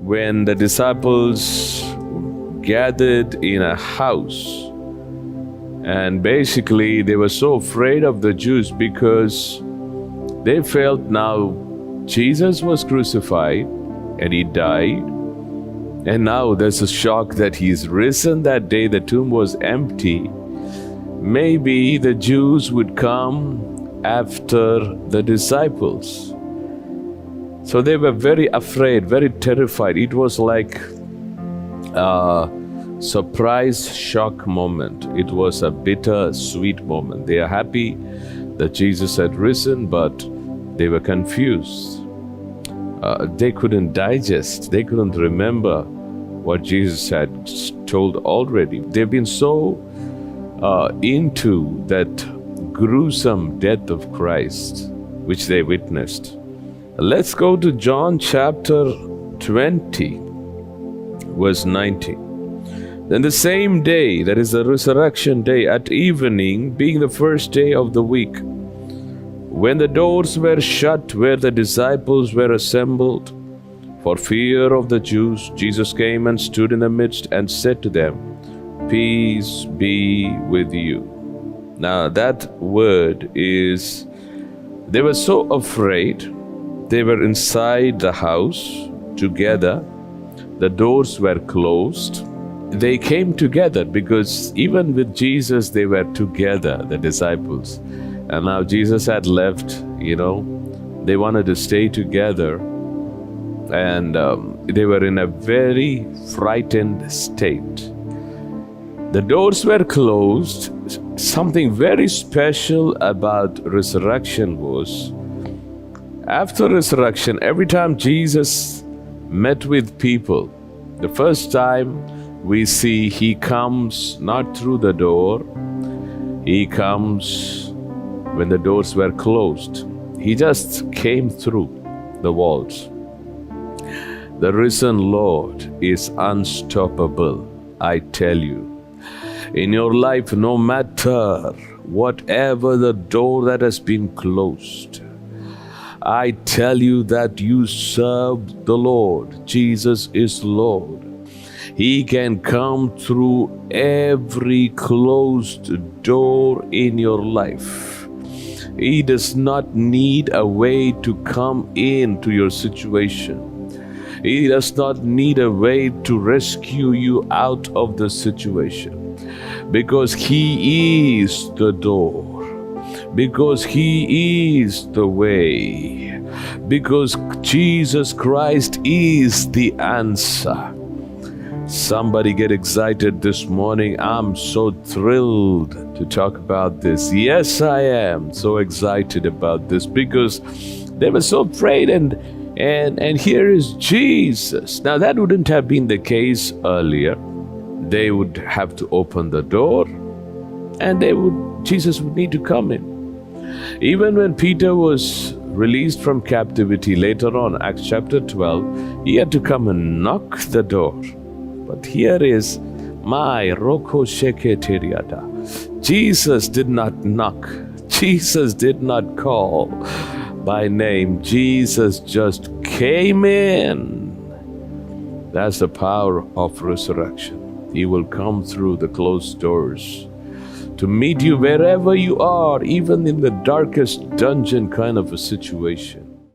when the disciples gathered in a house, and basically they were so afraid of the Jews because they felt now Jesus was crucified and he died, and now there's a shock that he's risen that day, the tomb was empty. Maybe the Jews would come after the disciples. So they were very afraid, very terrified. It was like a surprise shock moment. It was a bitter sweet moment. They are happy that Jesus had risen, but they were confused. They couldn't digest. They couldn't remember what Jesus had told already. They've been so into that gruesome death of Christ, which they witnessed. Let's go to John chapter 20, verse 19. Then the same day, that is the resurrection day, at evening, being the first day of the week, when the doors were shut where the disciples were assembled, for fear of the Jews, Jesus came and stood in the midst and said to them, "Peace be with you." Now that word is, they were so afraid. They were inside the house together. The doors were closed. They came together because even with Jesus, they were together, the disciples. And now Jesus had left, they wanted to stay together. And they were in a very frightened state. The doors were closed. Something very special about resurrection was, after resurrection, every time Jesus met with people, the first time we see he comes not through the door, he comes when the doors were closed. He just came through the walls. The risen Lord is unstoppable, I tell you. In your life, no matter whatever the door that has been closed, I tell you that you serve the Lord. Jesus is Lord. He can come through every closed door in your life. He does not need a way to come into your situation. He does not need a way to rescue you out of the situation, because He is the door, because He is the way, because Jesus Christ is the answer. Somebody get excited this morning. I'm so thrilled to talk about this. Yes, I am so excited about this because they were so afraid, and here is Jesus. Now that wouldn't have been the case earlier. They would have to open the door and Jesus would need to come in. Even when Peter was released from captivity later on, Acts chapter 12, he had to come and knock the door. But here is my Roko Sheke Teriata. Jesus did not knock. Jesus did not call by name. Jesus just came in. That's the power of resurrection. He will come through the closed doors to meet you wherever you are, even in the darkest dungeon kind of a situation.